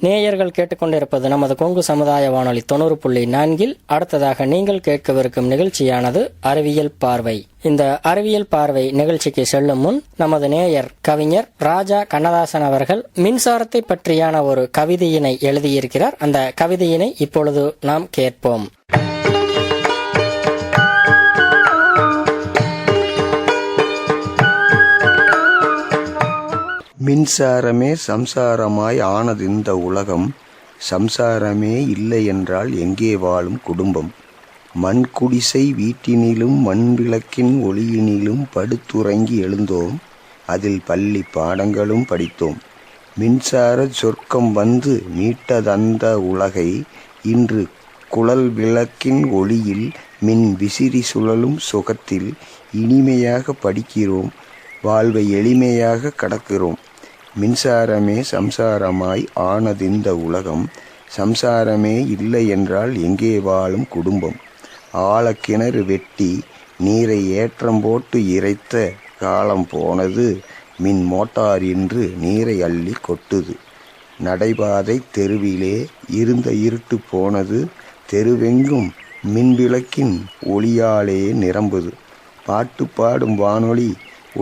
நேயர்கள் கேட்டுக்கொண்டிருப்பது நமது கொங்கு சமுதாய வானொலி 90.4. அடுத்ததாக நீங்கள் கேட்கவிருக்கும் நிகழ்ச்சியானது அறிவியல் பார்வை. இந்த அறிவியல் பார்வை நிகழ்ச்சிக்கு செல்லும் முன் நமது நேயர் கவிஞர் ராஜா கண்ணதாசன் அவர்கள் மின்சாரத்தை பற்றியான ஒரு கவிதையினை எழுதியிருக்கிறார். அந்த கவிதையினை இப்பொழுது நாம் கேட்போம். மின்சாரமே சம்சாரமாய் ஆனதிந்த உலகம், சம்சாரமே இல்லை என்றால் எங்கே வாழும் குடும்பம்? மண் குடிசை வீட்டினிலும் மண்விளக்கின் ஒளியினிலும் படுத்துறங்கி எழுந்தோம், அதில் பள்ளி பாடங்களும் படித்தோம். மின்சார சொர்க்கம் வந்து மீட்டதந்த உலகை இன்று குழல் விளக்கின் ஒளியில் மின் விசிறி சுழலும் சுகத்தில் இனிமையாக படிக்கிறோம், வாழ்வை எளிமையாக கடக்கிறோம். மின்சாரமே சம்சாரமாய் ஆனதிந்த உலகம், சம்சாரமே இல்லை என்றால் எங்கே வாழும் குடும்பம்? ஆழக்கிணறு வெட்டி நீரை ஏற்றம் போட்டு இறைத்த காலம் போனது, மின் மோட்டார் இன்று நீரை அள்ளி கொட்டுது. நடைபாதை தெருவிலே இருந்த இருட்டு போனது, தெருவெங்கும் மின்விளக்கின் ஒளியாலே நிரம்புது. பாட்டு பாடும் வானொலி,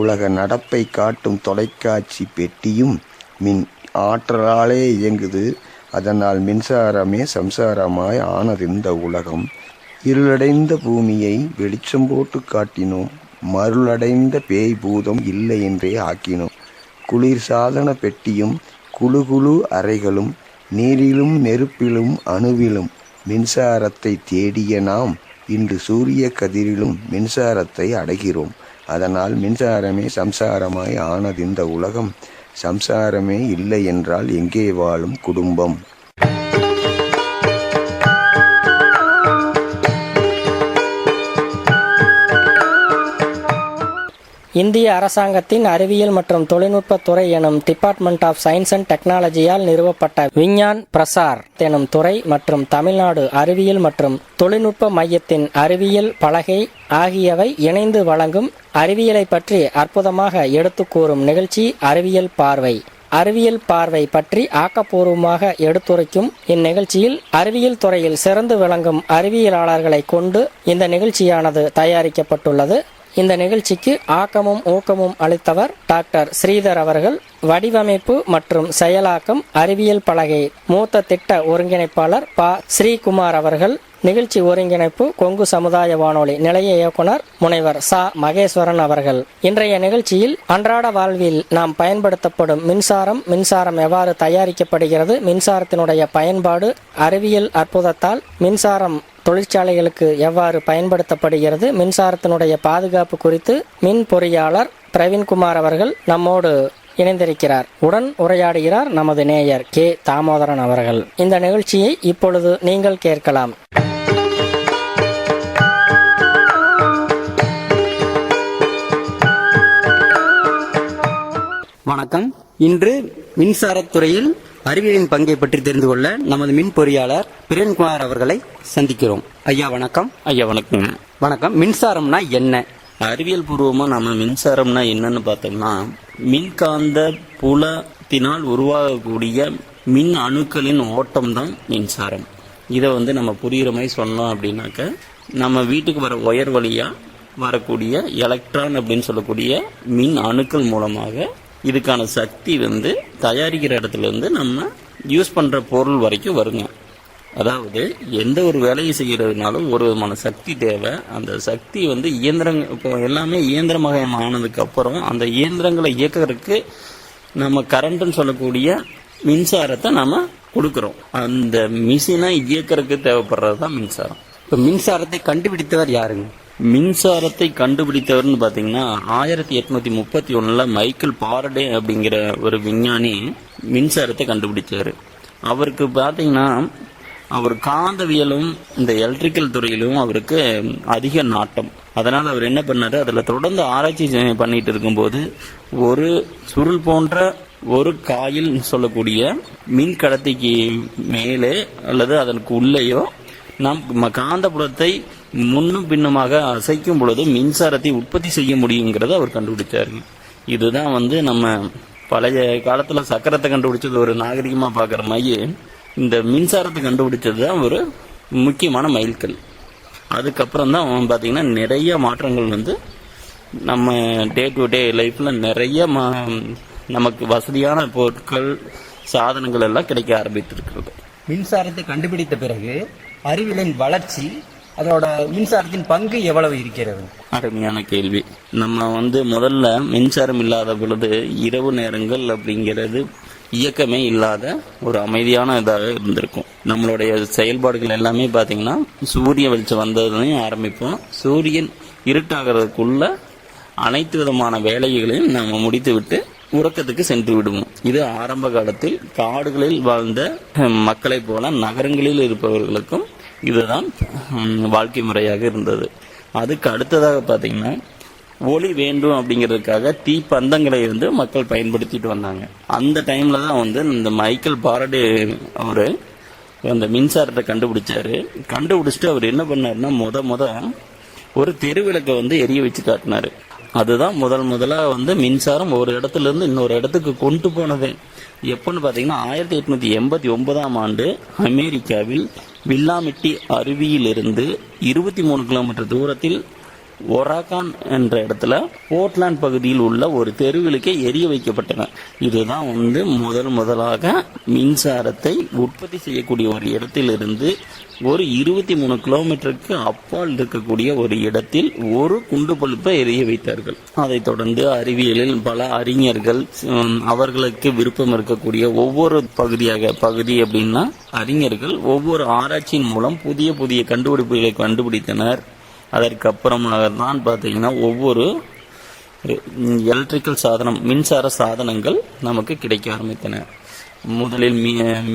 உலக நடப்பை காட்டும் தொலைக்காட்சி பெட்டியும் மின் ஆற்றலாலே இயங்குது. அதனால் மின்சாரமே சம்சாரமாய் ஆனதிந்த உலகம். இருளடைந்த பூமியை வெளிச்சம் போட்டு காட்டினோம், மருளடைந்த பேய் பூதம் இல்லை என்றே ஆக்கினோம். குளிர் சாதன பெட்டியும் குழு குழு அறைகளும் நீரிலும் நெருப்பிலும் அணுவிலும் மின்சாரத்தை தேடிய நாம் இன்று சூரிய கதிரிலும் மின்சாரத்தை அடைகிறோம். அதனால் மின்சாரமே சம்சாரமாய் ஆனதிந்த உலகம், சம்சாரமே இல்லை என்றால் எங்கே வாழும் குடும்பம்? இந்திய அரசாங்கத்தின் அறிவியல் மற்றும் தொழில்நுட்ப துறை எனும் டிபார்ட்மெண்ட் ஆஃப் சயின்ஸ் அண்ட் டெக்னாலஜியால் நிறுவப்பட்ட விஞ்ஞான் பிரசார் எனும் துறை மற்றும் தமிழ்நாடு அறிவியல் மற்றும் தொழில்நுட்ப மையத்தின் அறிவியல் பலகை ஆகியவை இணைந்து வழங்கும் அறிவியலை பற்றி அற்புதமாக எடுத்து கூறும் நிகழ்ச்சி அறிவியல் பார்வை. அறிவியல் பார்வை பற்றி ஆக்கப்பூர்வமாக எடுத்துரைக்கும் இந்நிகழ்ச்சியில் அறிவியல் துறையில் சிறந்து விளங்கும் அறிவியலாளர்களை கொண்டு இந்த நிகழ்ச்சியானது தயாரிக்கப்பட்டுள்ளது. இந்த நிகழ்ச்சிக்கு ஆக்கமும் ஊக்கமும் அளித்தவர் டாக்டர் ஸ்ரீதர் அவர்கள். வடிவமைப்பு மற்றும் செயலாக்கம் அறிவியல் பலகை மூத்த திட்ட ஒருங்கிணைப்பாளர் ப. ஸ்ரீகுமார் அவர்கள். நிகழ்ச்சி ஒருங்கிணைப்பு கொங்கு சமுதாய வானொலி நிலைய இயக்குனர் முனைவர் ச. மகேஸ்வரன் அவர்கள். இன்றைய நிகழ்ச்சியில் அன்றாட வாழ்வில் நாம் பயன்படுத்தப்படும் மின்சாரம் எவ்வாறு தயாரிக்கப்படுகிறது, மின்சாரத்தினுடைய பயன்பாடு, அறிவியல் அற்புதத்தால் மின்சாரம் தொழிற்சாலைகளுக்கு எவ்வாறு பயன்படுத்தப்படுகிறது, மின்சாரத்தினுடைய பாதுகாப்பு குறித்து மின் பொறியாளர் பிரவீன்குமார் அவர்கள் நம்மோடு இணைந்திருக்கிறார். உடன் உரையாடுகிறார் நமது நேயர் கே. தாமோதரன் அவர்கள். இந்த நிகழ்ச்சியை இப்பொழுது நீங்கள் கேட்கலாம். வணக்கம். இன்று மின்சாரத்துறையில் அறிவியலின் பங்கை பற்றி தெரிந்து கொள்ள நமது மின் பொறியாளர் பிரவீன்குமார் அவர்களை சந்திக்கிறோம். ஐயா வணக்கம். ஐயா வணக்கம். வணக்கம். மின்சாரம்னா என்ன? அறிவியல் பூர்வமா நம்ம மின்சாரம்னா என்னன்னு பார்த்தோம்னா, மின்காந்த புலத்தினால் உருவாகக்கூடிய மின் அணுக்களின் ஓட்டம் தான் மின்சாரம். இதை நம்ம புரியுற மாதிரி சொன்னோம் அப்படின்னாக்க, நம்ம வீட்டுக்கு வர ஒயர் வழியா வரக்கூடிய எலக்ட்ரான் அப்படின்னு சொல்லக்கூடிய மின் அணுக்கள் மூலமாக இதுக்கான சக்தி தயாரிக்கிற இடத்துல நம்ம யூஸ் பண்ற பொருள் வரைக்கும் வருங்க. அதாவது எந்த ஒரு வேலையை செய்யறதுனாலும் ஒரு விதமான சக்தி தேவை. அந்த சக்தி இயந்திரங்கள் இப்போ எல்லாமே இயந்திரமயம் ஆனதுக்கு அப்புறம் அந்த இயந்திரங்களை இயக்கிறதுக்கு நம்ம கரண்ட்னு சொல்லக்கூடிய மின்சாரத்தை நாம கொடுக்கிறோம். அந்த மிஷினை இயக்கிறதுக்கு தேவைப்படுறது தான் மின்சாரம். இப்போ மின்சாரத்தை கண்டுபிடித்தவர் யாருங்க? மின்சாரத்தை கண்டுபிடித்தவர்னு பாத்தீங்கன்னா 1831 மைக்கேல் பாரடே அப்படிங்கிற ஒரு விஞ்ஞானி மின்சாரத்தை கண்டுபிடிச்சாரு. அவருக்கு பாத்தீங்கன்னா அவர் காந்தவியலும் இந்த எலக்ட்ரிக்கல் துறையிலும் அவருக்கு அதிக நாட்டம். அதனால் அவர் என்ன பண்ணாரு, அதில் தொடர்ந்து ஆராய்ச்சி பண்ணிட்டு இருக்கும்போது ஒரு சுருள் போன்ற ஒரு காயில் சொல்லக்கூடிய மின் கடத்திக்கு மேலே அல்லது அதற்கு உள்ளேயோ நாம் காந்தப்புலத்தை முன்னும் பின்னுமாக அசைக்கும் பொழுது மின்சாரத்தை உற்பத்தி செய்ய முடியுங்கிறத அவர் கண்டுபிடிச்சாரு. இதுதான் நம்ம பழைய காலத்துல சக்கரத்தை கண்டுபிடிச்சது ஒரு நாகரிகமா பார்க்குற மாதிரி இந்த மின்சாரத்தை கண்டுபிடிச்சது தான் ஒரு முக்கியமான மைல்கல். அதுக்கப்புறம் தான் பார்த்தீங்கன்னா நிறைய மாற்றங்கள் நம்ம டே டு டே லைஃப்பில் நிறைய நமக்கு வசதியான பொருட்கள் சாதனங்கள் எல்லாம் கிடைக்க ஆரம்பித்திருக்கிறது. மின்சாரத்தை கண்டுபிடித்த பிறகு அறிவியலின் வளர்ச்சி, அதோட மின்சாரத்தின் பங்கு எவ்வளவு இருக்கிறது? அருமையான கேள்வி. நம்ம முதல்ல மின்சாரம் இல்லாத பொழுது இரவு நேரங்கள் அப்படிங்கிறது இயக்கமே இல்லாத ஒரு அமைதியான இதாக இருந்திருக்கும். நம்மளுடைய செயல்பாடுகள் எல்லாமே பார்த்தீங்கன்னா சூரிய வெளிச்சம் வந்ததுன்னு ஆரம்பிப்போம். சூரியன் இருட்டாகிறதுக்குள்ள அனைத்து விதமான வேலைகளையும் நம்ம முடித்து விட்டு உறக்கத்துக்கு சென்று விடுவோம். இது ஆரம்ப காலத்தில் காடுகளில் வாழ்ந்த மக்களை போல நகரங்களில் இருப்பவர்களுக்கும் இதுதான் வாழ்க்கை முறையாக இருந்தது. அதுக்கு அடுத்ததாக பார்த்தீங்கன்னா ஒளி வேண்டும் அப்படிங்கிறதுக்காக தீப்பந்தங்களை மக்கள் பயன்படுத்திட்டு வந்தாங்க. அந்த டைம்ல தான் இந்த மைக்கேல் பாரடே அவரு அந்த மின்சாரத்தை கண்டுபிடிச்சாரு. கண்டுபிடிச்சிட்டு அவர் என்ன பண்ணாருன்னா முத ஒரு தெருவிளக்கை எரிய வச்சு காட்டினாரு. அதுதான் முதலாக மின்சாரம் ஒரு இடத்துல இருந்து இன்னொரு இடத்துக்கு கொண்டு போனது. எப்பன்னு பார்த்தீங்கன்னா 1889ஆம் ஆண்டு அமெரிக்காவில் வில்லாமிட்டி அருவியிலிருந்து 23 கிலோமீட்டர் தூரத்தில் ஒராகான் என்ற இடத்துல போர்ட்லாண்ட் பகுதியில் உள்ள ஒரு தெருவிளக்கை எரிய வைக்கப்பட்டன. இதுதான் முதலாக மின்சாரத்தை உற்பத்தி செய்யக்கூடிய ஒரு இடத்திலிருந்து ஒரு 23 கிலோமீட்டருக்கு அப்பால் இருக்கக்கூடிய ஒரு இடத்தில் ஒரு குண்டு பல்பை எரிய வைத்தார்கள். அதைத் தொடர்ந்து அறிவியலில் பல அறிஞர்கள் அவர்களுக்கு விருப்பம் இருக்கக்கூடிய ஒவ்வொரு பகுதி அப்படின்னா அறிஞர்கள் ஒவ்வொரு ஆராய்ச்சியின் மூலம் புதிய புதிய கண்டுபிடிப்புகளை கண்டுபிடித்தனர். அதற்கப்புறமாக தான் பார்த்தீங்கன்னா ஒவ்வொரு எலக்ட்ரிக்கல் சாதனம், மின்சார சாதனங்கள் நமக்கு கிடைக்க ஆரம்பித்தன. முதலில்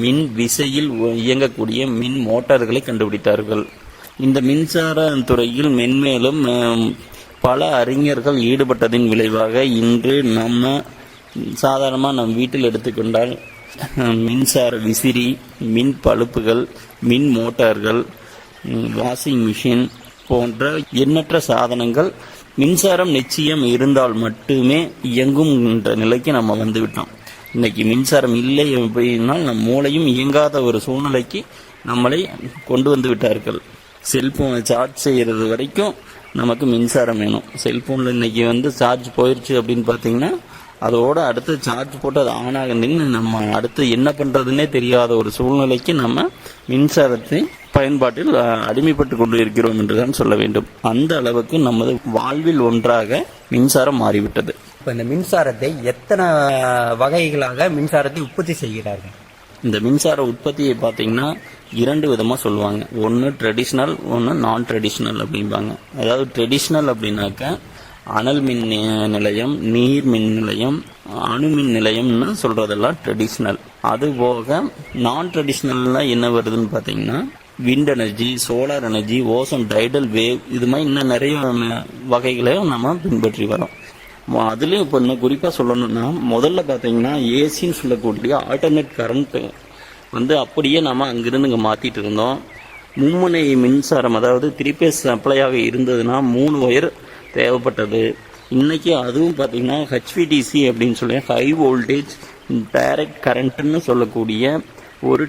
மின் விசையில் இயங்கக்கூடிய மின் மோட்டார்களை கண்டுபிடித்தார்கள். இந்த மின்சார துறையில் மென்மேலும் பல அறிஞர்கள் ஈடுபட்டதின் விளைவாக இன்று நம்ம சாதாரணமாக நம் வீட்டில் எடுத்துக்கொண்டால் மின்சார விசிறி, மின் பழுப்புகள், மின் மோட்டார்கள், வாஷிங் மிஷின் போன்ற எண்ணற்ற சாதனங்கள் மின்சாரம் நிச்சயம் இருந்தால் மட்டுமே இயங்கும் என்ற நிலைக்கு நம்ம வந்துவிட்டோம். இன்னைக்கு மின்சாரம் இல்லை அப்படின்னா நம் மூளையும் இயங்காத ஒரு சூழ்நிலைக்கு நம்மளை கொண்டு வந்து விட்டார்கள். செல்போனை சார்ஜ் செய்யறது வரைக்கும் நமக்கு மின்சாரம் வேணும். செல்போனில் இன்னைக்கு சார்ஜ் போயிடுச்சு அப்படின்னு பார்த்தீங்கன்னா அதோட அடுத்து சார்ஜ் போட்டு அது ஆன் ஆகுதுன்னு நம்ம அடுத்து என்ன பண்ணுறதுன்னே தெரியாத ஒரு சூழ்நிலைக்கு நம்ம மின்சாரத்தை பயன்பாட்டில் அடிமைப்பட்டு கொண்டு இருக்கிறோம் என்றுதான் சொல்ல வேண்டும். அந்த அளவுக்கு நமது வாழ்வில் ஒன்றாக மின்சாரம் மாறிவிட்டது. இப்போ இந்த மின்சாரத்தை எத்தனை வகைகளாக மின்சாரத்தை உற்பத்தி செய்கிறார்கள்? இந்த மின்சார உற்பத்தியை பார்த்தீங்கன்னா 2 விதமாக சொல்லுவாங்க. ஒன்று ட்ரெடிஷ்னல், ஒன்று நான் ட்ரெடிஷ்னல் அப்படிம்பாங்க. அதாவது ட்ரெடிஷ்னல் அப்படின்னாக்க அனல் மின் நிலையம், நீர் மின் நிலையம், அணு மின் நிலையம்னு சொல்றதெல்லாம் ட்ரெடிஷ்னல். அது போக நான் ட்ரெடிஷ்னல்லாம் என்ன வருதுன்னு பார்த்தீங்கன்னா wind energy, solar energy, ozone, tidal wave, இது மாதிரி இன்னும் நிறைய வகைகளையும் நம்ம பின்பற்றி வரோம். அதுலேயும் இப்போ இன்னும் குறிப்பாக சொல்லணும்னா முதல்ல பார்த்தீங்கன்னா ஏசின்னு சொல்லக்கூடிய ஆல்டர்னேட் கரண்ட் அப்படியே நம்ம அங்கிருந்து இங்கே மாற்றிட்டு இருந்தோம். மும்முனை மின்சாரம், அதாவது 3 பேஸ் சப்ளையாக இருந்ததுன்னா 3 ஒயர் தேவைப்பட்டது. இன்னைக்கு அதுவும் பார்த்தீங்கன்னா HVDC அப்படின்னு சொல்லி ஹை வோல்டேஜ் டைரக்ட் கரண்ட்னு சொல்லக்கூடிய ஒரு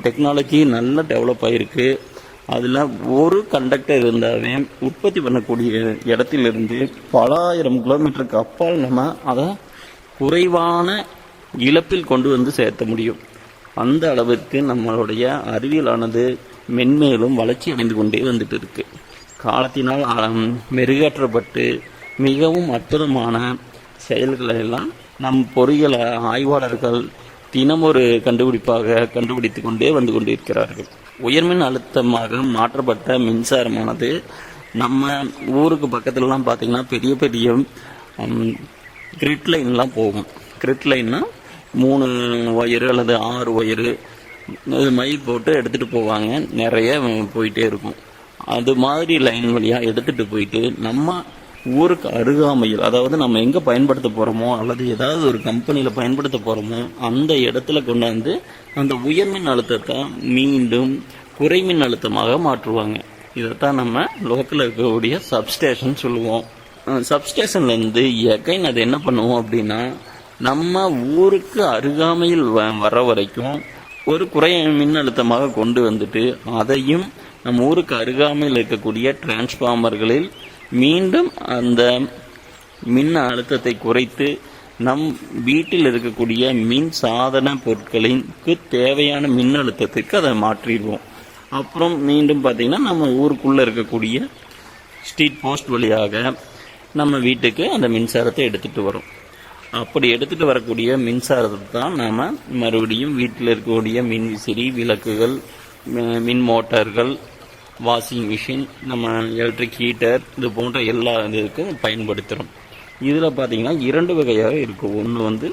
டெக்னாலஜி நல்லா டெவலப் ஆகிருக்கு. அதில் ஒரு கண்டக்டர் இருந்தாவே உற்பத்தி பண்ணக்கூடிய இடத்திலிருந்து பல ஆயிரம் கிலோமீட்டருக்கு அப்பால் நம்ம அதை குறைவான இழப்பில் கொண்டு வந்து சேர்த்த முடியும். அந்த அளவிற்கு நம்மளுடைய அறிவியலானது மென்மேலும் வளர்ச்சி அடைந்து கொண்டே வந்துட்டு இருக்கு. காலத்தினால் மெருகேற்றப்பட்டு மிகவும் அற்புதமான செயல்களை எல்லாம் நம் பொறியியல் ஆய்வாளர்கள் தினமொரு கண்டுபிடிப்பாக கண்டுபிடித்து கொண்டே வந்து கொண்டிருக்கிறார்கள். உயர்மின் அழுத்தமாக மாற்றப்பட்ட மின்சாரமானது நம்ம ஊருக்கு பக்கத்துலலாம் பார்த்தீங்கன்னா பெரிய பெரிய கிரிட் லைன்லாம் போகும். கிரிட் லைன்னா 3 ஒயரு அல்லது 6 ஒயரு அது மயில் போட்டு எடுத்துகிட்டு போவாங்க, நிறைய போயிட்டே இருக்கும். அது மாதிரி லைன் வழியாக எடுத்துகிட்டு போயிட்டு நம்ம ஊருக்கு அருகாமையில், அதாவது நம்ம எங்கே பயன்படுத்த போகிறோமோ அல்லது ஏதாவது ஒரு கம்பெனியில் பயன்படுத்த போகிறோமோ அந்த இடத்துல கொண்டாந்து அந்த உயர்மின் அழுத்தத்தை மீண்டும் குறைமின் அழுத்தமாக மாற்றுவாங்க. இதைத்தான் நம்ம லோக்கலில் இருக்கக்கூடிய சப்ஸ்டேஷன் சொல்லுவோம். சப்ஸ்டேஷன்லேருந்து எகைன் அது என்ன பண்ணுவோம் அப்படின்னா, நம்ம ஊருக்கு அருகாமையில் வர வரைக்கும் ஒரு குறை மின்னழுத்தமாக கொண்டு வந்துட்டு அதையும் நம்ம ஊருக்கு அருகாமையில் இருக்கக்கூடிய டிரான்ஸ்ஃபார்மர்களில் மீண்டும் அந்த மின் அழுத்தத்தை குறைத்து நம் வீட்டில் இருக்கக்கூடிய மின் சாதன பொருட்களுக்கு தேவையான மின் அழுத்தத்துக்கு அதை மாற்றிடுவோம். அப்புறம் மீண்டும் பார்த்திங்கன்னா நம்ம ஊருக்குள்ளே இருக்கக்கூடிய ஸ்ட்ரீட் போஸ்ட் வழியாக நம்ம வீட்டுக்கு அந்த மின்சாரத்தை எடுத்துகிட்டு வரும். அப்படி எடுத்துகிட்டு வரக்கூடிய மின்சாரத்தை தான் நாம் மறுபடியும் வீட்டில் இருக்கக்கூடிய மின் விசிறி, விளக்குகள், மின் மோட்டார்கள், வாஷிங் மிஷின், நம்ம எலக்ட்ரிக் ஹீட்டர், இது போன்ற எல்லா இதுக்கும் பயன்படுத்துகிறோம். இதில் பார்த்திங்கன்னா 2 வகையாக இருக்கும். ஒன்று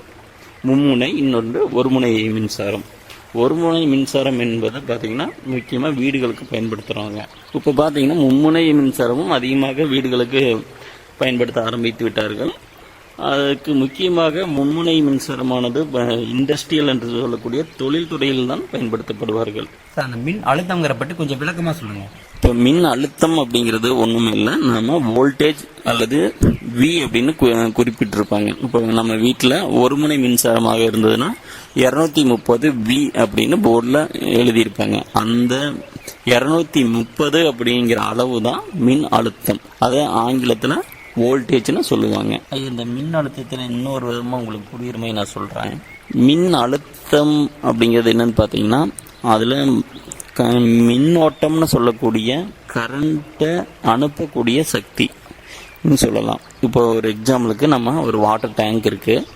மும்முனை, இன்னொன்று ஒருமுனை மின்சாரம். ஒருமுனை மின்சாரம் என்பது பார்த்திங்கன்னா முக்கியமாக வீடுகளுக்கு பயன்படுத்துகிறாங்க. இப்போ பார்த்திங்கன்னா மும்முனை மின்சாரமும் அதிகமாக வீடுகளுக்கு பயன்படுத்த ஆரம்பித்து விட்டார்கள். அதுக்கு முக்கியமாக மும்முனை மின்சாரமானது இண்டஸ்ட்ரியல் என்று சொல்லக்கூடிய தொழில்துறையில் தான் பயன்படுத்தப்படுவார்கள். அந்த மின் அழுத்தங்கிற பற்றி கொஞ்சம் விளக்கமாக சொல்லுங்கள். இப்போ மின் அழுத்தம் அப்படிங்கிறது ஒன்றுமே இல்லை, நம்ம வோல்டேஜ் அல்லது வி அப்படின்னு குறிப்பிட்டிருப்பாங்க. இப்போ நம்ம வீட்டில் ஒருமுனை மின்சாரமாக இருந்ததுன்னா 230 வி அப்படின்னு போர்டில் எழுதியிருப்பாங்க. அந்த 230 அப்படிங்கிற அளவு தான் மின் அழுத்தம். அதை ஆங்கிலத்தில் வோல்டேஜ்னு சொல்லுவாங்க. இந்த மின் அழுத்தத்தில் இன்னொரு விதமாக உங்களுக்கு புரியுற மாதிரி நான் சொல்கிறேன். மின் அழுத்தம் அப்படிங்கிறது என்னன்னு பார்த்தீங்கன்னா, அதில் மின்னோட்டம்னு சொல்லக்கூடிய கரண்ட்டை அனுப்பக்கூடிய சக்தி சொல்லலாம். இப்போ ஒரு எக்ஸாம்பிளுக்கு நம்ம ஒரு வாட்டர் டேங்க் இருக்குது.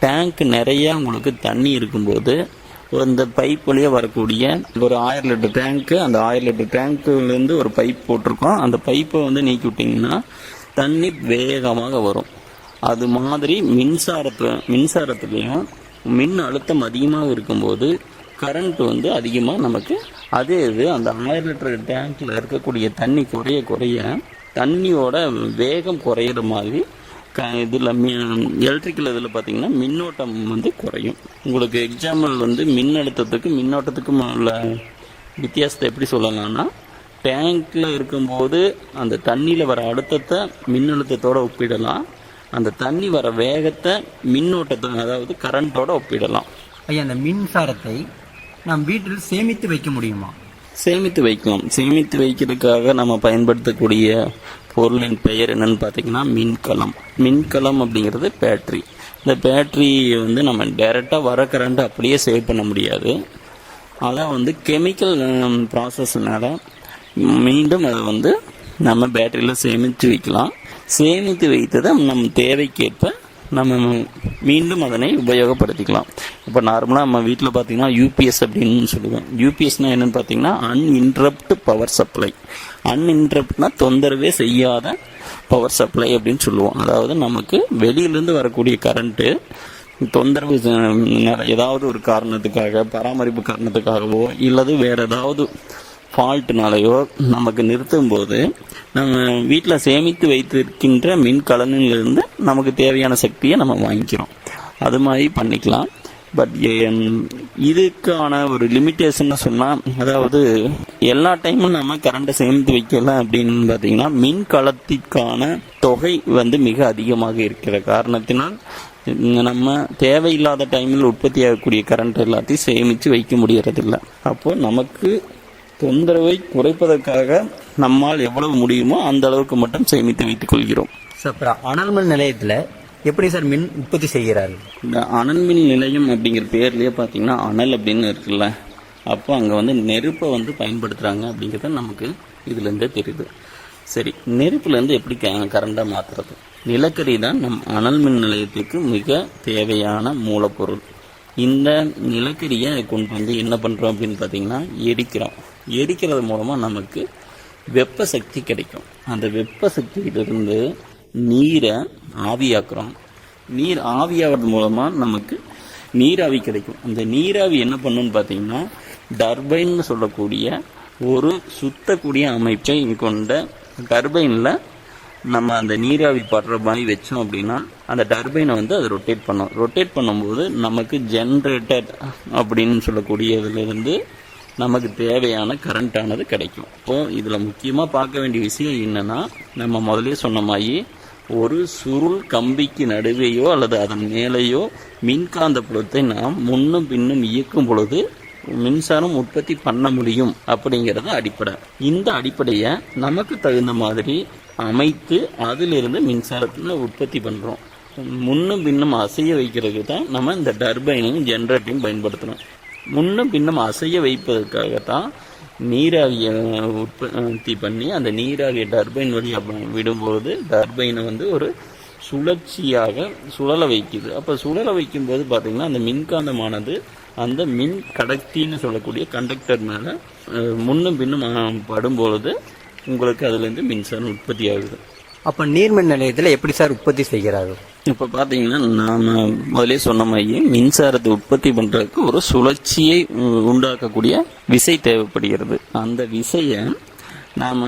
டேங்க் நிறையா உங்களுக்கு தண்ணி இருக்கும்போது இந்த பைப் வழியாக வரக்கூடிய ஒரு 1000 லிட்டர் டேங்க்கு, அந்த 1000 லிட்டர் டேங்க்குலேருந்து ஒரு பைப் போட்டிருக்கோம். அந்த பைப்பை நீக்கி விட்டிங்கன்னா தண்ணி வேகமாக வரும். அது மாதிரி மின்சாரத்துலேயும் மின் அழுத்தம் அதிகமாக இருக்கும்போது கரண்ட் அதிகமாக நமக்கு அதே அந்த 1000 லிட்டர் டேங்க்கில் இருக்கக்கூடிய தண்ணி குறைய தண்ணியோட வேகம் குறையிற மாதிரி இதில் எலக்ட்ரிக்கல் இதில் பார்த்திங்கன்னா மின்னோட்டம் குறையும். உங்களுக்கு எக்ஸாம்பிள் மின் அழுத்தத்துக்கு மின்னோட்டத்துக்கும் உள்ள வித்தியாசத்தை எப்படி சொல்லலாம்னா, டேங்க்கில் இருக்கும்போது அந்த தண்ணியில் வர அழுத்தத்தை மின்னழுத்தத்தோடு ஒப்பிடலாம், அந்த தண்ணி வர வேகத்தை மின்னோட்டத்தை அதாவது கரண்ட்டோட ஒப்பிடலாம். ஐயா, அந்த மின்சாரத்தை நாம் வீட்டில் சேமித்து வைக்க முடியுமா? சேமித்து வைக்கலாம். சேமித்து வைக்கிறதுக்காக நம்ம பயன்படுத்தக்கூடிய பொருளின் பெயர் என்னன்னு பார்த்தீங்கன்னா மின்கலம். மின்கலம் அப்படிங்கிறது பேட்ரி. இந்த பேட்ரி நம்ம டைரெக்டாக வர கரண்ட் அப்படியே சேவ் பண்ண முடியாது. அதான் கெமிக்கல் ப்ராசஸ்னால மீண்டும் அதை நம்ம பேட்டரியில் சேமித்து வைக்கலாம். சேமித்து வைத்ததை நம்ம தேவைக்கேற்ப நம்ம மீண்டும் அதனை உபயோகப்படுத்திக்கலாம். இப்போ நார்மலாக நம்ம வீட்டில் பார்த்தீங்கன்னா யூபிஎஸ் அப்படின்னு சொல்லுவோம். யூபிஎஸ்னால் என்னென்னு பார்த்தீங்கன்னா அன்இன்டரப்ட் பவர் சப்ளை. அன்இன்டரப்ட்னா தொந்தரவே செய்யாத பவர் சப்ளை அப்படின்னு சொல்லுவோம். அதாவது நமக்கு வெளியிலேருந்து வரக்கூடிய கரண்ட்டு தொந்தரவு ஏதாவது ஒரு காரணத்துக்காக, பராமரிப்பு காரணத்துக்காகவோ இல்லது வேறு ஏதாவது ஃபால்ட்டுனாலேயோ நமக்கு நிறுத்தும் போது நம்ம வீட்டில் சேமித்து வைத்திருக்கின்ற மின்கலனிலிருந்து நமக்கு தேவையான சக்தியை நம்ம வாங்கிக்கிறோம். அது மாதிரி பண்ணிக்கலாம். பட் இதுக்கான ஒரு லிமிட்டேஷன் சொன்னால், அதாவது எல்லா டைமும் நம்ம கரண்ட்டை சேமித்து வைக்கல அப்படின்னு பார்த்தீங்கன்னா மின்கலத்திற்கான தொகை மிக அதிகமாக இருக்கிற காரணத்தினால் நம்ம தேவையில்லாத டைமில் உற்பத்தி ஆகக்கூடிய கரண்ட் எல்லாத்தையும் சேமித்து வைக்க முடியறதில்லை. அப்போது நமக்கு தொந்தரவை குறைப்பதற்காக நம்மால் எவ்வளவு முடியுமோ அந்த அளவுக்கு மட்டும் சேமித்து வைத்துக் கொள்கிறோம். சார், அனல் மின் நிலையத்தில் எப்படி சார் மின் உற்பத்தி செய்கிறார்கள்? இந்த அனல் மின் நிலையம் அப்படிங்கிற பேர்லேயே பார்த்தீங்கன்னா அனல் அப்படின்னு இருக்குல்ல, அப்போ அங்கே நெருப்பை பயன்படுத்துகிறாங்க அப்படிங்கிறது நமக்கு இதுலேருந்தே தெரியுது. சரி, நெருப்புலேருந்து எப்படி கரண்டாக மாற்றுறது? நிலக்கரி தான் நம் அனல் மின் நிலையத்துக்கு மிக தேவையான மூலப்பொருள். இந்த நிலக்கரியை கொண்டு என்ன பண்ணுறோம் அப்படின்னு பார்த்தீங்கன்னா எரிக்கிறது மூலமாக நமக்கு வெப்ப சக்தி கிடைக்கும். அந்த வெப்ப சக்தியிலிருந்து நீரை ஆவியாக்குறோம். நீர் ஆவியாகிறது மூலமாக நமக்கு நீராவி கிடைக்கும். அந்த நீராவி என்ன பண்ணுன்னு பார்த்தீங்கன்னா டர்பைன் சொல்லக்கூடிய ஒரு சுத்தக்கூடிய அமைப்பை கொண்ட டர்பைனில் நம்ம அந்த நீராவி படுற மாதிரி வச்சோம் அப்படின்னா அந்த டர்பைனை வந்து அது ரொட்டேட் பண்ணும்போது நமக்கு ஜென்ரேட்டர் அப்படின்னு சொல்லக்கூடியதுலேருந்து நமக்கு தேவையான கரண்டானது கிடைக்கும். இப்போது இதில் முக்கியமாக பார்க்க வேண்டிய விஷயம் என்னென்னா, நம்ம முதலே சொன்ன மாதிரி ஒரு சுருள் கம்பிக்கு நடுவேயோ அல்லது அதன் மேலேயோ மின்காந்த புலத்தை நாம் முன்னும் பின்னும் இயக்கும் பொழுது மின்சாரம் உற்பத்தி பண்ண முடியும் அப்படிங்கிறது அடிப்படை. இந்த அடிப்படையை நமக்கு தகுந்த மாதிரி அமைத்து அதிலிருந்து மின்சாரத்தில் உற்பத்தி பண்ணுறோம். முன்னும் பின்னும் அசைய வைக்கிறதுக்கு தான் நம்ம இந்த டர்பைனையும் ஜென்ரேட்டரையும் பயன்படுத்துகிறோம். முன்னும் பின்னும் அசைய வைப்பதற்காகத்தான் நீராவியை உற்பத்தி பண்ணி அந்த நீராவியை டர்பைன் வழியாக விடும்போது டர்பைனை வந்து ஒரு சுழற்சியாக சுழல வைக்குது. அப்போ சுழல வைக்கும்போது பார்த்திங்கன்னா அந்த மின்காந்தமானது அந்த மின் கடத்தின்னு சொல்லக்கூடிய கண்டக்டர் மேலே முன்னும் பின்னும் படும்பொழுது உங்களுக்கு அதுலேருந்து மின்சாரம் உற்பத்தி ஆகுது. அப்போ நீர்மின் நிலையத்தில் எப்படி சார் உற்பத்தி செய்கிறார்கள்? இப்போ பார்த்தீங்கன்னா நாம் முதலே சொன்ன மாதிரி மின்சாரத்தை உற்பத்தி பண்ணுறதுக்கு ஒரு சுழற்சியை உண்டாக்கக்கூடிய விசை தேவைப்படுகிறது. அந்த விசையை நாம்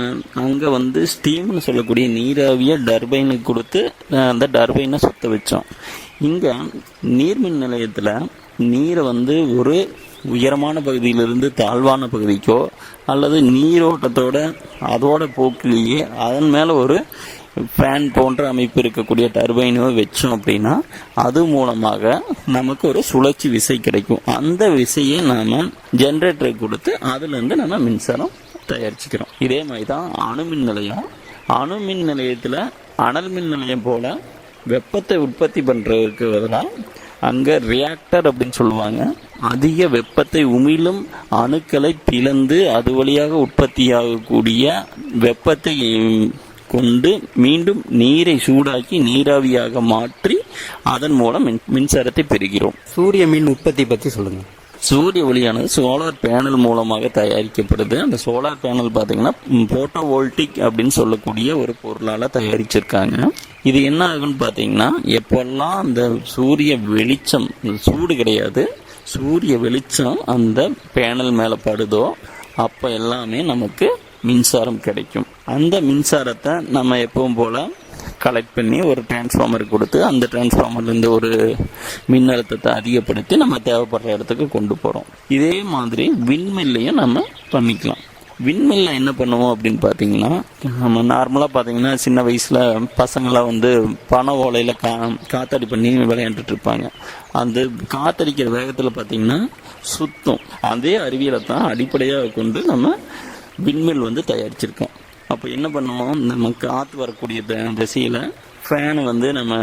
அங்கே வந்து ஸ்டீம்னு சொல்லக்கூடிய நீராவிய டர்பைனுக்கு கொடுத்து அந்த டர்பைனை சுத்த வச்சோம். இங்கே நீர்மின் நிலையத்தில் நீரை வந்து ஒரு உயரமான பகுதியிலிருந்து தாழ்வான பகுதிக்கோ அல்லது நீரோட்டத்தோட அதோட போக்கிலேயே அதன் மேலே ஒரு ஃபேன் போன்ற அமைப்பு இருக்கக்கூடிய டர்பைனோ வச்சோம் அப்படின்னா அது மூலமாக நமக்கு ஒரு சுழற்சி விசை கிடைக்கும். அந்த விசையை நாம் ஜென்ரேட்டருக்கு கொடுத்து அதுலேருந்து நம்ம மின்சாரம் தயாரிச்சுக்கிறோம். இதே மாதிரி தான் அணுமின் நிலையம். அணுமின் நிலையத்தில் அனல் மின் நிலையம் போல வெப்பத்தை உற்பத்தி பண்ணுறதுக்கு பதிலாக அங்கே ரியாக்டர் அப்படின்னு சொல்லுவாங்க. அதிக வெப்பத்தை உமிழும் அணுக்களை பிளந்து அது வழியாக உற்பத்தியாகக்கூடிய வெப்பத்தை கொண்டு மீண்டும் நீரை சூடாக்கி நீராவியாக மாற்றி அதன் மூலம் மின்சாரத்தை பெறுகிறோம். சூரிய மின் உற்பத்தி பற்றி சொல்லுங்க. சூரிய ஒளியானது சோலார் பேனல் மூலமாக தயாரிக்கப்படுது. அந்த சோலார் பேனல் பார்த்தீங்கன்னா போட்டோவோல்டிக் அப்படின்னு சொல்லக்கூடிய ஒரு பொருளால் தயாரிச்சிருக்காங்க. இது என்ன ஆகுன்னு பார்த்தீங்கன்னா, எப்பெல்லாம் அந்த சூரிய வெளிச்சம், சூடு கிடையாது, சூரிய வெளிச்சம் அந்த பேனல் மேலே படுதோ அப்போ எல்லாமே நமக்கு மின்சாரம் கிடைக்கும். அந்த மின்சாரத்தை நம்ம எப்பவும் போல் கலெக்ட் பண்ணி ஒரு டிரான்ஸ்ஃபார்மர் கொடுத்து அந்த டிரான்ஸ்ஃபார்மர்லேருந்து ஒரு மின்னழுத்தத்தை அதிகப்படுத்தி நம்ம தேவைப்படுற இடத்துக்கு கொண்டு போகிறோம். இதே மாதிரி விண்மில்லையும் நம்ம பண்ணிக்கலாம். விண்மில்ல என்ன பண்ணுவோம் அப்படின்னு பார்த்தீங்கன்னா, நம்ம நார்மலாக பார்த்தீங்கன்னா சின்ன வயசில் பசங்களாம் வந்து பனை ஓலையில் காத்தாடி பண்ணி விளையாண்டுட்டு இருப்பாங்க. அந்த காத்தடிக்கிற வேகத்தில் பார்த்தீங்கன்னா சுத்தம். அதே அறிவியலை தான் அடிப்படையாக கொண்டு நம்ம விண்மில் வந்து தயாரிச்சிருக்கோம். அப்போ என்ன பண்ணுவோம், நம்ம காற்று வரக்கூடிய திசையில் ஃபேனு வந்து நம்ம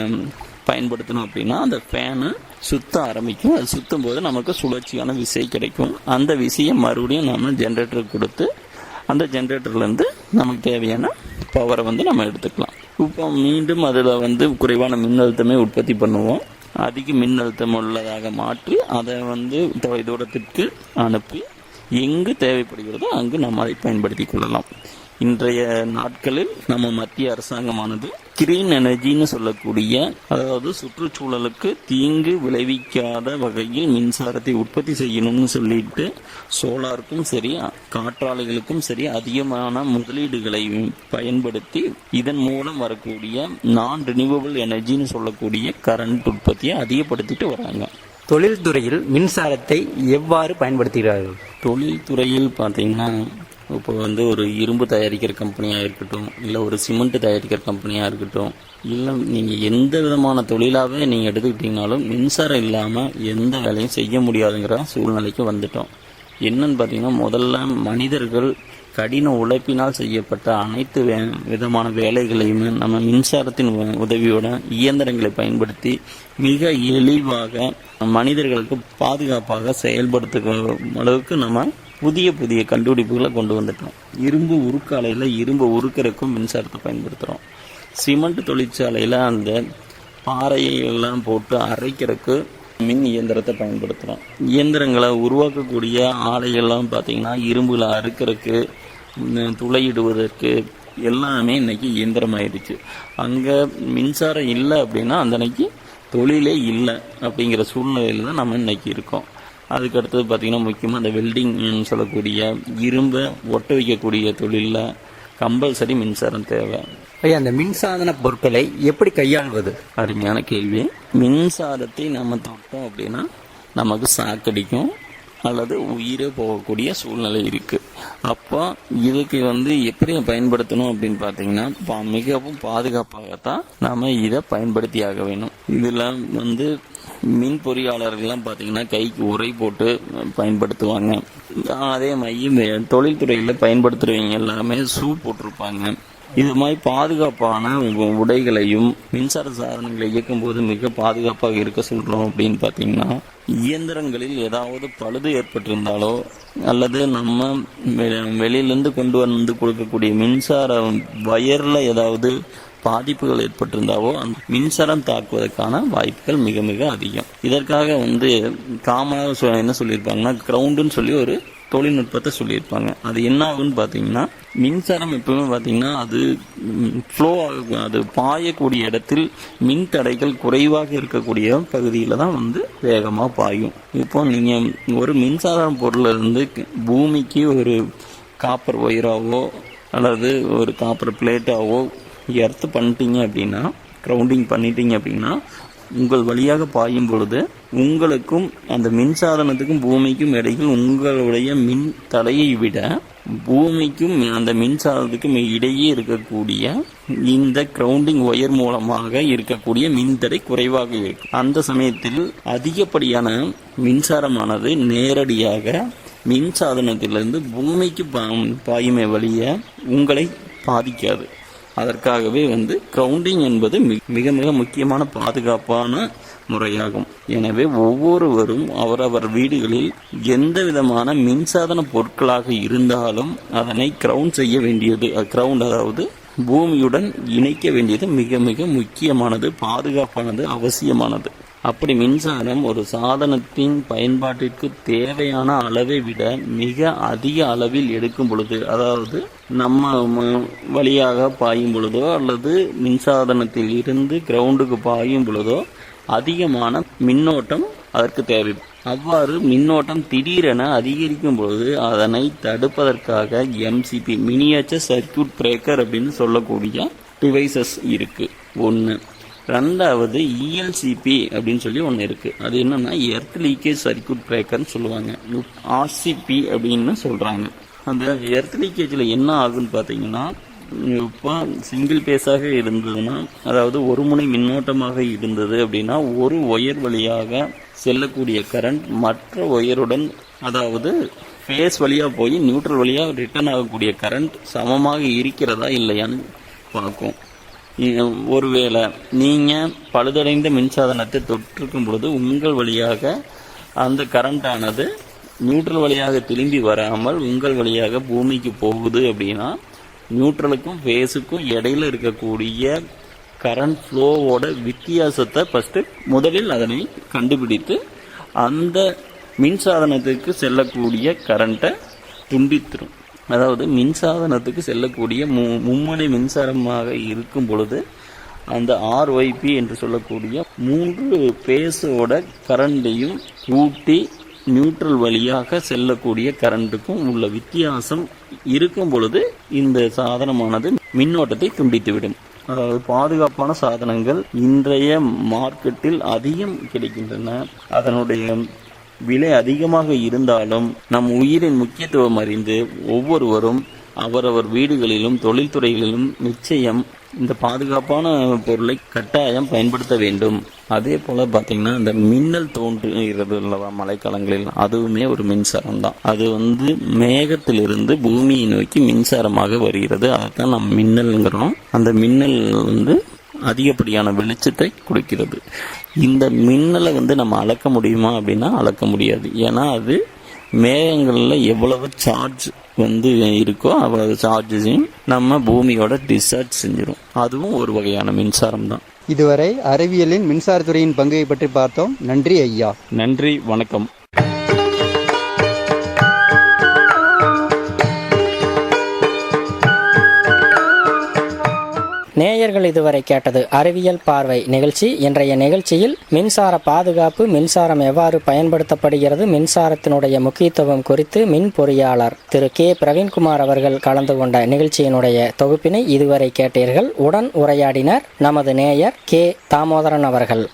பயன்படுத்தணும் அப்படின்னா அந்த ஃபேனு சுத்த ஆரம்பிக்கும். அது சுற்றும் போது நமக்கு சுழற்சியான விசை கிடைக்கும். அந்த விசையை மறுபடியும் நம்ம ஜென்ரேட்டருக்கு கொடுத்து அந்த ஜென்ரேட்டர்லேருந்து நமக்கு தேவையான பவரை வந்து நம்ம எடுத்துக்கலாம். இப்போ மீண்டும் அதில் வந்து குறைவான மின்னழுத்தமே உற்பத்தி பண்ணுவோம். அதிக மின்னழுத்தம் உள்ளதாக மாற்றி அதை வந்து தொலைதூரத்திற்கு அனுப்பி எங்கு தேவைப்படுகிறதோ அங்கு நம்ம அதை பயன்படுத்தி கொள்ளலாம். இன்றைய நாட்களில் நம்ம மத்திய அரசாங்கமானது கிரீன் எனர்ஜின்னு சொல்லக்கூடிய, அதாவது சுற்றுச்சூழலுக்கு தீங்கு விளைவிக்காத வகையில் மின்சாரத்தை உற்பத்தி செய்யணும்னு சொல்லிட்டு சோலாருக்கும் சரி காற்றாலைகளுக்கும் சரி அதிகமான முதலீடுகளை பயன்படுத்தி இதன் மூலம் வரக்கூடிய நான் ரினியூவபிள் எனர்ஜின்னு சொல்லக்கூடிய கரண்ட் உற்பத்தியை அதிகப்படுத்திட்டு வராங்க. தொழில்துறையில் மின்சாரத்தை எவ்வாறு பயன்படுத்துகிறார்கள்? தொழில்துறையில் பார்த்தீங்கன்னா, இப்போ வந்து ஒரு இரும்பு தயாரிக்கிற கம்பெனியாக இருக்கட்டும், இல்லை ஒரு சிமெண்ட் தயாரிக்கிற கம்பெனியாக இருக்கட்டும், இல்லை நீங்கள் எந்த விதமான தொழிலாகவே நீங்கள் எடுத்துக்கிட்டிங்கனாலும் மின்சாரம் இல்லாமல் எந்த வேலையும் செய்ய முடியாதுங்கிற சூழ்நிலைக்கு வந்துட்டோம். என்னன்னு பார்த்தீங்கன்னா, முதல்ல மனிதர்கள் கடின உழைப்பினால் செய்யப்பட்ட அனைத்து விதமான வேலைகளையுமே நம்ம மின்சாரத்தின் உதவியோட இயந்திரங்களை பயன்படுத்தி மிக எளிவாக மனிதர்களுக்கு பாதுகாப்பாக செயல்படுத்துகிற அளவுக்கு நம்ம புதிய புதிய கண்டுபிடிப்புகளை கொண்டு வந்துட்டோம். இரும்பு உருக்காலையில் இரும்பு உருக்கிறதுக்கும் மின்சாரத்தை பயன்படுத்துகிறோம். சிமெண்ட் தொழிற்சாலையில் அந்த பாறையை எல்லாம் போட்டு அரைக்கிறதுக்கு மின் இயந்திரத்தை பயன்படுத்துகிறோம். இயந்திரங்களை உருவாக்கக்கூடிய ஆலைகள்லாம் பார்த்திங்கன்னா இரும்பில் அறுக்கிறதுக்கு, துளையிடுவதற்கு எல்லாமே இன்றைக்கி இயந்திரமாயிடுச்சு. அங்கே மின்சாரம் இல்லை அப்படின்னா அந்த அன்னைக்கு தொழிலே இல்லை அப்படிங்கிற சூழ்நிலையில் தான் நம்ம இன்றைக்கி இருக்கோம். அதுக்கு அடுத்தது பார்த்தீங்கன்னா முக்கியமாக அந்த வெல்டிங் சொல்லக்கூடிய இரும்பை ஒட்ட வைக்கக்கூடிய தொழிலில் கம்பல்சரி மின்சாரம் தேவை. ஐயா, அந்த மின்சாதன பொருட்களை எப்படி கையாள்வது? அருமையான கேள்வி. மின்சாரத்தை நம்ம தொட்டோம் அப்படின்னா நமக்கு சாக்கடிக்கும் அல்லது உயிரே போகக்கூடிய சூழ்நிலை இருக்கு. அப்போ இதுக்கு எப்படி பயன்படுத்தணும் அப்படின்னு பார்த்தீங்கன்னா மிகவும் பாதுகாப்பாகத்தான் நாம இதை பயன்படுத்தி ஆக வேணும். இதுல மின் பொறியாளர்கள்லாம் பார்த்தீங்கன்னா கைக்கு உரை போட்டு பயன்படுத்துவாங்க. அதே மாதிரி தொழில்துறையில் பயன்படுத்துறவங்க எல்லாமே ஷூ போட்டிருப்பாங்க. இது மாதிரி பாதுகாப்பான உடைகளையும் மின்சார சாதனங்களை இயக்கும் போது மிக பாதுகாப்பாக இருக்க சொல்றோம். அப்படின்னு பார்த்தீங்கன்னா இயந்திரங்களில் ஏதாவது பழுது ஏற்பட்டிருந்தாலோ அல்லது நம்ம வெளியிலேருந்து கொண்டு வந்து கொடுக்கக்கூடிய மின்சார வயர்ல ஏதாவது பாதிப்புகள் ஏற்பட்டிருந்தாவோ அந்த மின்சாரம் தாக்குவதற்கான வாய்ப்புகள் மிக மிக அதிகம். இதற்காக காமனாக என்ன சொல்லியிருப்பாங்கன்னா கிரவுண்டுன்னு சொல்லி ஒரு தொழில்நுட்பத்தை சொல்லியிருப்பாங்க. அது என்ன ஆகுன்னு பார்த்தீங்கன்னா மின்சாரம் எப்பவுமே பார்த்தீங்கன்னா அது ஃப்ளோ ஆகும், அது பாயக்கூடிய இடத்தில் மின் தடைகள் குறைவாக இருக்கக்கூடிய பகுதியில் தான் வேகமாக பாயும். இப்போ நீங்கள் ஒரு மின்சார பொருளில் இருந்து பூமிக்கு ஒரு காப்பர் ஒயராவோ அல்லது ஒரு காப்பர் பிளேட்டாவோ எர்த்து பண்ணிட்டீங்க அப்படின்னா, கிரவுண்டிங் பண்ணிட்டீங்க அப்படின்னா உங்கள் வழியாக பாயும் பொழுது உங்களுக்கும் அந்த மின்சாதனத்துக்கும் பூமிக்கும் இடையில் உங்களுடைய மின் தடையை விட பூமிக்கும் அந்த மின்சாதனத்துக்கும் இடையே இருக்கக்கூடிய இந்த கிரவுண்டிங் ஒயர் மூலமாக இருக்கக்கூடிய மின்தடை குறைவாக இருக்கும். அந்த சமயத்தில் அதிகப்படியான மின்சாரமானது நேரடியாக மின்சாதனத்திலிருந்து பூமிக்கு பாயுமே வழிய உங்களை பாதிக்காது. அதற்காகவே கிரவுண்டிங் என்பது மிக மிக முக்கியமான பாதுகாப்பான முறையாகும். எனவே ஒவ்வொருவரும் அவரவர் வீடுகளில் எந்த விதமான மின்சாதன பொருட்களாக இருந்தாலும் அதனை கிரவுண்ட் செய்ய வேண்டியது, கிரவுண்ட் அதாவது பூமியுடன் இணைக்க வேண்டியது மிக மிக முக்கியமானது, பாதுகாப்பானது, அவசியமானது. அப்படி மின்சாரம் ஒரு சாதனத்தின் பயன்பாட்டிற்கு தேவையான அளவை விட மிக அதிக அளவில் எடுக்கும் பொழுது, அதாவது நம்ம வழியாக பாயும் பொழுதோ அல்லது மின்சாதனத்தில் இருந்து கிரவுண்டுக்கு பாயும் பொழுதோ அதிகமான மின்னோட்டம் அதற்கு தேவை. அவ்வாறு மின்னோட்டம் திடீரென அதிகரிக்கும் பொழுது அதனை தடுப்பதற்காக MCP மினியேச்சர் சர்க்யூட் பிரேக்கர் அப்படின்னு சொல்லக்கூடிய டிவைசஸ் இருக்கு. ஒன்று. ரெண்டாவது ELCP அப்படின்னு சொல்லி ஒன்று இருக்கு. அது என்னன்னா எர்த் லீக்கேஜ் சர்க்யூட் பிரேக்கர்னு சொல்லுவாங்க, RCP அப்படின்னு சொல்றாங்க. அந்த எர்த் லீக்கேஜில் என்ன ஆகுன்னு பார்த்தீங்கன்னா, இப்போ சிங்கிள் பேஸாக இருந்ததுன்னா, அதாவது ஒரு முனை மின்னோட்டமாக இருந்தது அப்படின்னா ஒரு ஒயர் வழியாக செல்லக்கூடிய கரண்ட் மற்ற ஒயருடன், அதாவது ஃபேஸ் வழியாக போய் நியூட்ரல் வழியாக ரிட்டர்ன் ஆகக்கூடிய கரண்ட் சமமாக இருக்கிறதா இல்லையான்னு பார்க்கும். ஒருவேளை நீங்கள் பழுதடைந்த மின்சாதனத்தை தொற்றிருக்கும் பொழுது உங்கள் வழியாக அந்த கரண்டானது நியூட்ரல் வழியாக திரும்பி வராமல் உங்கள் வழியாக பூமிக்கு போகுது அப்படின்னா நியூட்ரலுக்கும் ஃபேஸுக்கும் இடையில இருக்கக்கூடிய கரண்ட் ஃப்ளோவோட வித்தியாசத்தை முதலில் அதனை கண்டுபிடித்து அந்த மின்சாதனத்துக்கு செல்லக்கூடிய கரண்ட்டை துண்டித்துரும். அதாவது மின்சாதனத்துக்கு செல்லக்கூடிய மும்முனை மின்சாரமாக இருக்கும் பொழுது அந்த RYP என்று சொல்லக்கூடிய 3 பேஸோட கரண்டையும் கூட்டி நியூட்ரல் வழியாக செல்லக்கூடிய கரண்ட்டுக்கும் உள்ள வித்தியாசம் இருக்கும் பொழுது இந்த சாதனமானது மின்னோட்டத்தை துண்டித்துவிடும். அதாவது பாதுகாப்பான சாதனங்கள் இன்றைய மார்க்கெட்டில் அதிகம் கிடைக்கின்றன. அதனுடைய விலை அதிகமாக இருந்தாலும் நம் உயிரின் முக்கியத்துவம் அறிந்து ஒவ்வொருவரும் அவரவர் வீடுகளிலும் தொழில்துறைகளிலும் நிச்சயம் இந்த பாதுகாப்பான பொருளை கட்டாயம் பயன்படுத்த வேண்டும். அதே போல பார்த்தீங்கன்னா இந்த மின்னல் தோன்றுகிறது அல்லவா மழைக்காலங்களில், அதுவுமே ஒரு மின்சாரம் தான். அது மேகத்திலிருந்து பூமியை நோக்கி மின்சாரமாக வருகிறது. அதைத்தான் நம்ம மின்னல்ங்கிறோம். அந்த மின்னல் அதிகப்படியான வெளிச்சத்தை கொடுக்கிறது. இந்த மின்னலை நம்ம அளக்க முடியுமா அப்படின்னா அளக்க முடியாது. ஏன்னா அது மேகங்களில் எவ்வளவு சார்ஜ் இருக்கோ அவ்வளவு சார்ஜையும் நம்ம பூமியோட டிஸ்சார்ஜ் செஞ்சிடும். அதுவும் ஒரு வகையான மின்சாரம் தான். இதுவரை அறிவியலின் மின்சாரத்துறையின் பங்கை பற்றி பார்த்தோம். நன்றி ஐயா. நன்றி, வணக்கம். நேயர்கள் இதுவரை கேட்டது அறிவியல் பார்வை நிகழ்ச்சி. இன்றைய நிகழ்ச்சியில் மின்சார பாதுகாப்பு, மின்சாரம் எவ்வாறு பயன்படுத்தப்படுகிறது, மின்சாரத்தினுடைய முக்கியத்துவம் குறித்து மின் பொறியாளர் திரு கே பிரவீன்குமார் அவர்கள் கலந்து கொண்ட நிகழ்ச்சியினுடைய தொகுப்பினை இதுவரை கேட்டீர்கள். உடன் உரையாடினர் நமது நேயர் கே தாமோதரன் அவர்கள்.